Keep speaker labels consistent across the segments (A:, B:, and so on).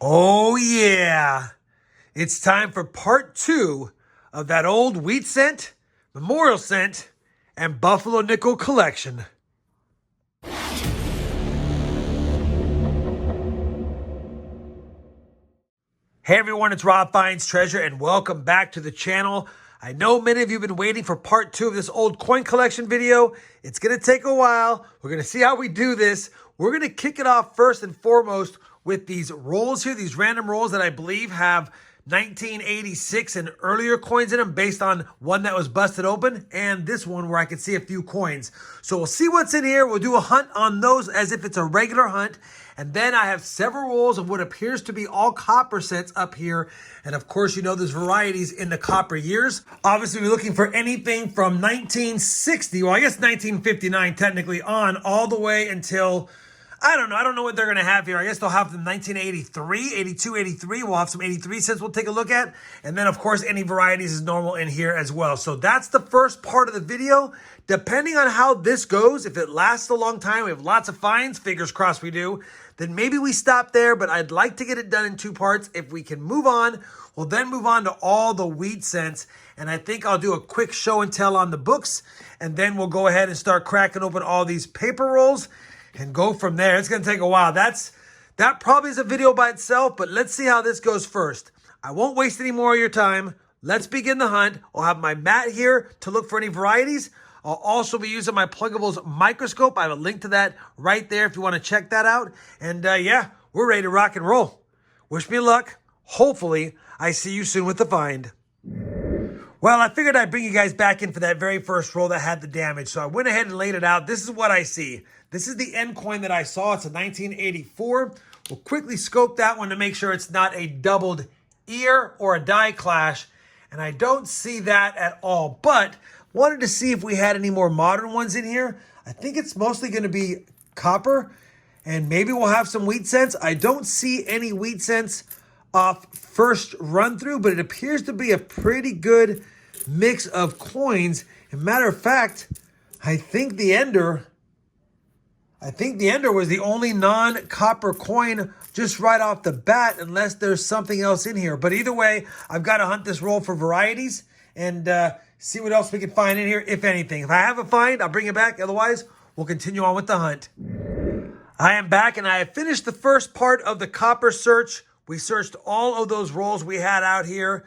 A: Oh yeah, it's time for part 2 of that old wheat cent, memorial cent, and buffalo nickel collection. Hey everyone, it's RobFindsTreasure and welcome back to the channel. I know many of you have been waiting for part 2 of this old coin collection video. It's going to take a while. We're going to see how we do this. We're going to kick it off first and foremost with these rolls here, these random rolls that I believe have 1986 and earlier coins in them based on one that was busted open and this one where I can see a few coins. So we'll see what's in here. We'll do a hunt on those as if it's a regular hunt. And then I have several rolls of what appears to be all copper sets up here. And of course, you know, there's varieties in the copper years. Obviously, we're looking for anything from 1960, well, I guess 1959 technically on, all the way until, I don't know what they're going to have here. I guess they'll have them 1983, 82, 83. We'll have some 83 cents we'll take a look at. And then, of course, any varieties is normal in here as well. So that's the first part of the video. Depending on how this goes, if it lasts a long time, we have lots of finds, fingers crossed we do, then maybe we stop there, but I'd like to get it done in 2 parts. If we can move on, we'll then move on to all the wheat cents. And I think I'll do a quick show and tell on the books. And then we'll go ahead and start cracking open all these paper rolls and go from there. It's going to take a while. That probably is a video by itself, but let's see how this goes first. I won't waste any more of your time. Let's begin the hunt. I'll have my mat here to look for any varieties. I'll also be using my Pluggables microscope. I have a link to that right there if you want to check that out. And yeah, we're ready to rock and roll. Wish me luck. Hopefully, I see you soon with the find. Well, I figured I'd bring you guys back in for that very first roll that had the damage. So I went ahead and laid it out. This is what I see. This is the end coin that I saw. It's a 1984. We'll quickly scope that one to make sure it's not a doubled ear or a die clash. And I don't see that at all. But wanted to see if we had any more modern ones in here. I think it's mostly going to be copper. And maybe we'll have some wheat cents. I don't see any wheat cents off first run through, but it appears to be a pretty good mix of coins. As a matter of fact, I think the Ender was the only non-copper coin just right off the bat, unless there's something else in here. But either way, I've got to hunt this roll for varieties and see what else we can find in here, if anything. If I have a find, I'll bring it back. Otherwise, we'll continue on with the hunt. I am back, and I have finished the first part of the copper search. We searched all of those rolls we had out here.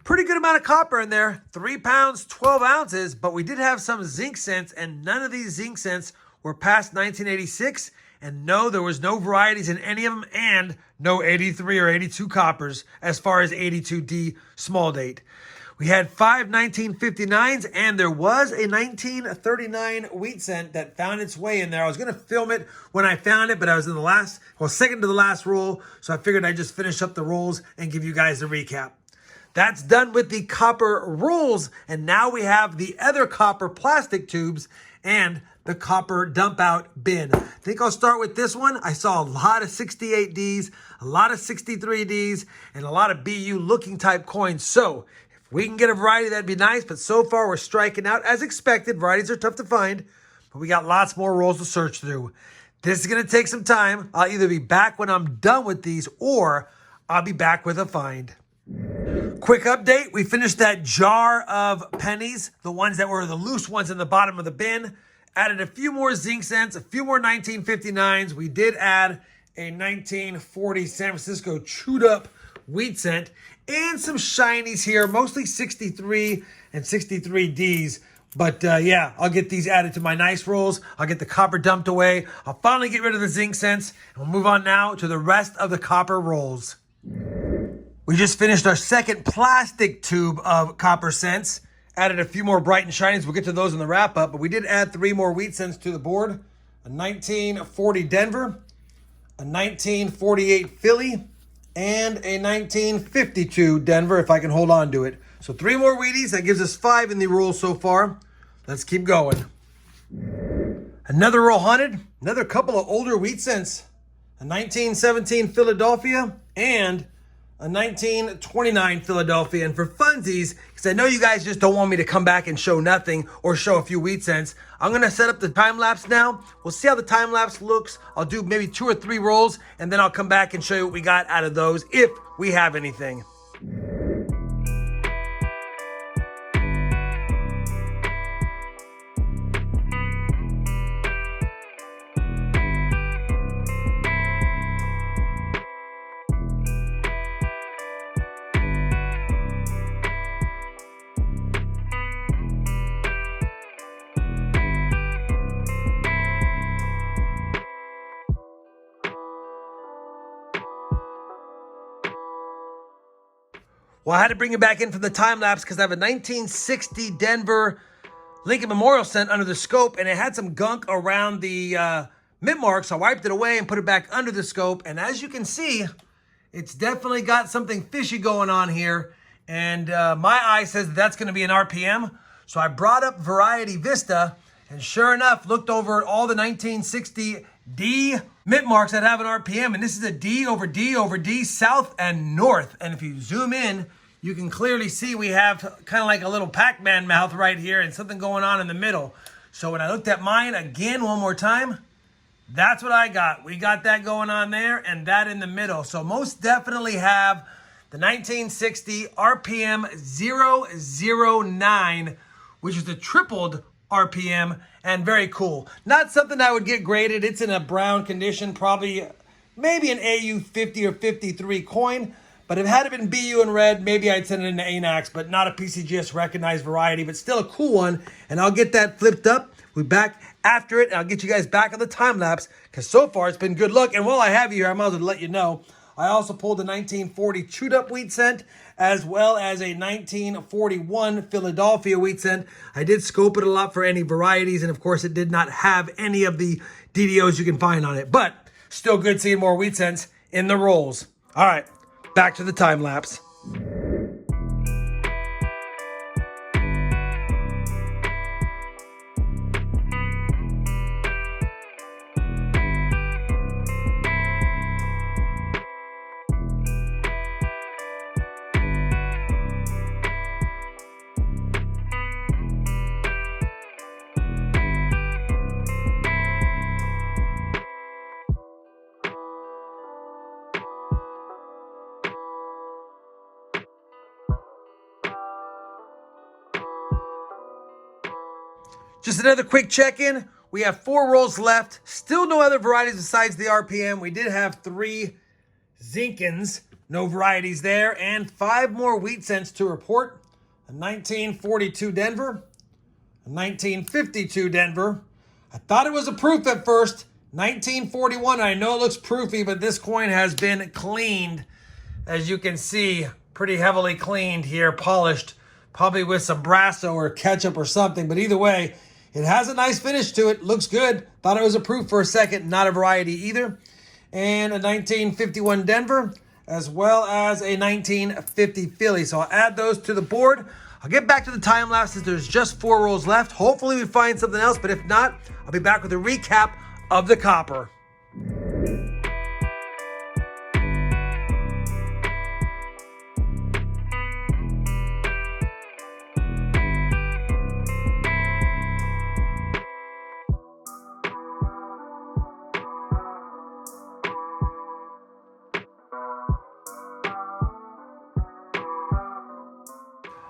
A: Pretty good amount of copper in there, 3 pounds, 12 ounces, but we did have some zinc cents, and none of these zinc cents were past 1986. And no, there was no varieties in any of them, and no 83 or 82 coppers as far as 82D small date. We had 5 1959s, and there was a 1939 wheat cent that found its way in there. I was going to film it when I found it, but I was in the second to the last roll, so I figured I'd just finish up the rolls and give you guys a recap. That's done with the copper rolls, and now we have the other copper plastic tubes and the copper dump out bin. I think I'll start with this one. I saw a lot of 68Ds, a lot of 63Ds, and a lot of BU looking type coins. So if we can get a variety, that'd be nice, but so far we're striking out as expected. Varieties are tough to find, but we got lots more rolls to search through. This is going to take some time. I'll either be back when I'm done with these, or I'll be back with a find. Quick update. We finished that jar of pennies, the ones that were the loose ones in the bottom of the bin. Added a few more zinc cents, a few more 1959s. We did add a 1940 San Francisco chewed up wheat cent and some shinies here, mostly 63 and 63Ds. But yeah, I'll get these added to my nice rolls. I'll get the copper dumped away. I'll finally get rid of the zinc cents. And we'll move on now to the rest of the copper rolls. We just finished our second plastic tube of copper cents. Added a few more bright and shinies. We'll get to those in the wrap up. But we did add 3 more wheat cents to the board. A 1940 Denver, a 1948 Philly, and a 1952 Denver, if I can hold on to it. So 3 more Wheaties. That gives us 5 in the roll so far. Let's keep going. Another roll hunted. Another couple of older wheat cents. A 1917 Philadelphia and a 1929 Philadelphia. And for funsies, because I know you guys just don't want me to come back and show nothing or show a few wheat cents, I'm going to set up the time lapse now. We'll see how the time lapse looks. I'll do maybe 2 or 3 rolls, and then I'll come back and show you what we got out of those if we have anything. Well, I had to bring it back in from the time lapse because I have a 1960 Denver Lincoln Memorial cent under the scope, and it had some gunk around the mint mark, so I wiped it away and put it back under the scope. And as you can see, it's definitely got something fishy going on here. And my eye says that's going to be an RPM. So I brought up Variety Vista, and sure enough, looked over at all the 1960 D mint marks that have an RPM, and this is a D over D over D, south and north. And if you zoom in, you can clearly see we have kind of like a little Pac-Man mouth right here and something going on in the middle. So when I looked at mine again one more time, that's what I got. We got that going on there and that in the middle. So most definitely have the 1960 RPM 009, which is the tripled RPM, and very cool. Not something I would get graded. It's in a brown condition, probably maybe an AU 50 or 53 coin. But if it had been BU in red, maybe I'd send it into ANAX, but not a PCGS recognized variety, but still a cool one. And I'll get that flipped up. We'll be back after it, and I'll get you guys back on the time lapse, because so far it's been good luck. And while I have you here, I might as well let you know, I also pulled a 1940 chewed up wheat cent, as well as a 1941 Philadelphia wheat cent. I did scope it a lot for any varieties, and of course it did not have any of the DDOs you can find on it, but still good seeing more wheat cents in the rolls. All right, back to the time lapse. Just another quick check-in. We have 4 rolls left. Still no other varieties besides the RPM. We did have 3 Zinkins, no varieties there, and 5 more wheat cents to report. A 1942 Denver, a 1952 Denver. I thought it was a proof at first. 1941, I know it looks proofy, but this coin has been cleaned. As you can see, pretty heavily cleaned here, polished, probably with some Brasso or ketchup or something, but either way, it has a nice finish to it. Looks good. Thought it was a proof for a second. Not a variety either. And a 1951 Denver, as well as a 1950 Philly. So I'll add those to the board. I'll get back to the time lapse since there's just 4 rolls left. Hopefully we find something else, but if not, I'll be back with a recap of the copper.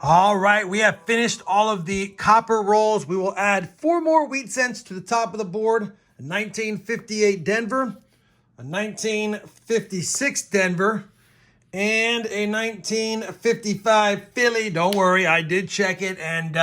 A: All right, we have finished all of the copper rolls. We will add 4 more wheat cents to the top of the board. A 1958 Denver, a 1956 Denver, and a 1955 Philly. Don't worry, I did check it, and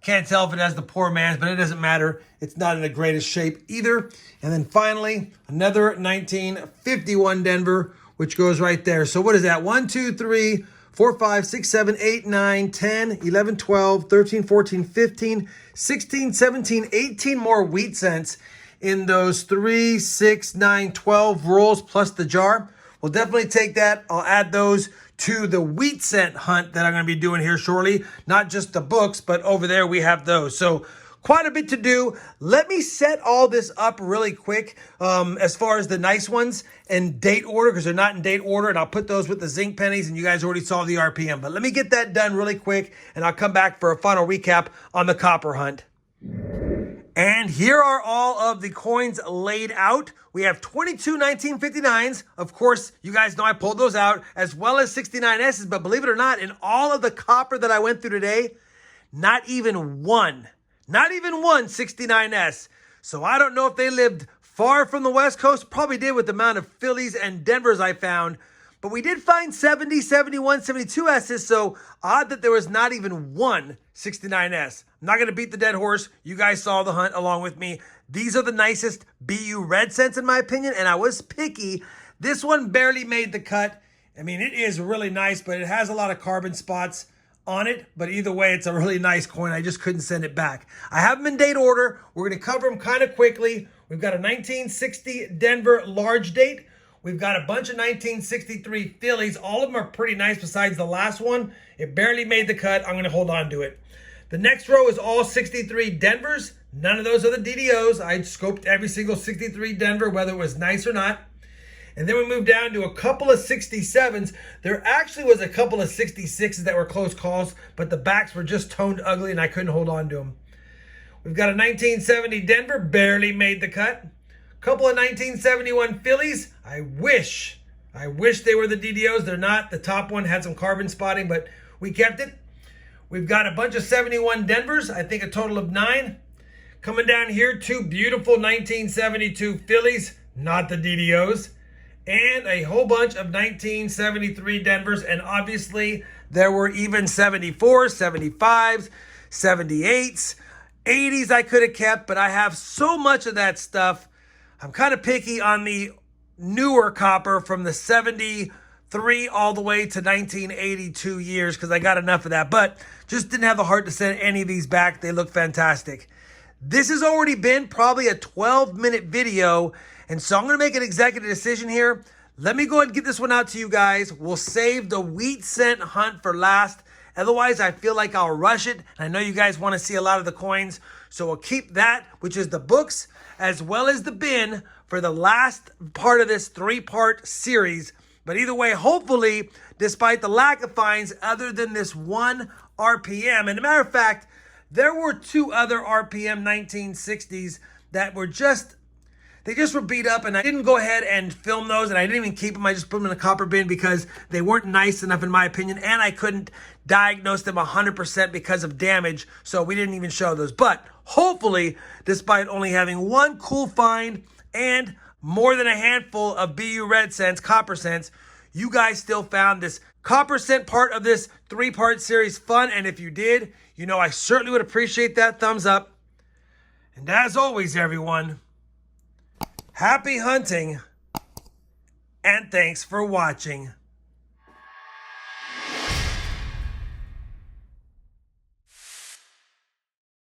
A: can't tell if it has the poor man's, but it doesn't matter. It's not in the greatest shape either. And then finally, another 1951 Denver, which goes right there. So what is that? 1, 2, 3, 4, 5, 6, 7, 8, 9, 10, 11, 12, 13, 14, 15, 16, 17, 18 more wheat cents in those 3, 6, 9, 12 rolls plus the jar. We'll definitely take that. I'll add those to the wheat cent hunt that I'm going to be doing here shortly. Not just the books, but over there we have those. So quite a bit to do. Let me set all this up really quick as far as the nice ones in date order, because they're not in date order, and I'll put those with the zinc pennies, and you guys already saw the RPM. But let me get that done really quick, and I'll come back for a final recap on the copper hunt. And here are all of the coins laid out. We have 22 1959s. Of course, you guys know I pulled those out, as well as 69Ss. But believe it or not, in all of the copper that I went through today, not even one 69S. So I don't know if they lived far from the West Coast. Probably did with the amount of Phillies and Denvers I found. But we did find 70, 71, 72Ss, so odd that there was not even one 69S. I'm not going to beat the dead horse. You guys saw the hunt along with me. These are the nicest BU red cents in my opinion, and I was picky. This one barely made the cut. I mean, it is really nice, but it has a lot of carbon spots on it. But either way, it's a really nice coin. I just couldn't send it back. I have them in date order. We're going to cover them kind of quickly. We've got a 1960 Denver large date. We've got a bunch of 1963 Phillies. All of them are pretty nice besides the last one. It barely made the cut. I'm going to hold on to it. The next row is all 63 Denvers. None of those are the DDOs. I scoped every single 63 Denver, whether it was nice or not. And then we moved down to a couple of 67s. There actually was a couple of 66s that were close calls, but the backs were just toned ugly and I couldn't hold on to them. We've got a 1970 Denver, barely made the cut. Couple of 1971 Phillies. I wish they were the DDOs. They're not. The top one had some carbon spotting, but we kept it. We've got a bunch of 71 Denvers. I think a total of 9. Coming down here, 2 beautiful 1972 Phillies, not the DDOs. And a whole bunch of 1973 Denvers. And obviously, there were even 74s, 75s, 78s, 80s I could have kept, but I have so much of that stuff. I'm kind of picky on the newer copper from the 73 all the way to 1982 years because I got enough of that, but just didn't have the heart to send any of these back. They look fantastic. This has already been probably a 12-minute video, and so I'm going to make an executive decision here. Let me go ahead and get this one out to you guys. We'll save the wheat cent hunt for last. Otherwise, I feel like I'll rush it. And I know you guys want to see a lot of the coins. So we'll keep that, which is the books, as well as the bin for the last part of this 3-part series. But either way, hopefully, despite the lack of finds other than this one RPM, and as a matter of fact, there were 2 other RPM 1960s that were they just were beat up, and I didn't go ahead and film those, and I didn't even keep them. I just put them in a copper bin because they weren't nice enough in my opinion, and I couldn't diagnose them 100% because of damage, so we didn't even show those. But hopefully, despite only having one cool find and more than a handful of BU red cents, copper cents, you guys still found this copper cent part of this 3-part series fun, and if you did, you know I certainly would appreciate that thumbs up. And as always, everyone, happy hunting, and thanks for watching.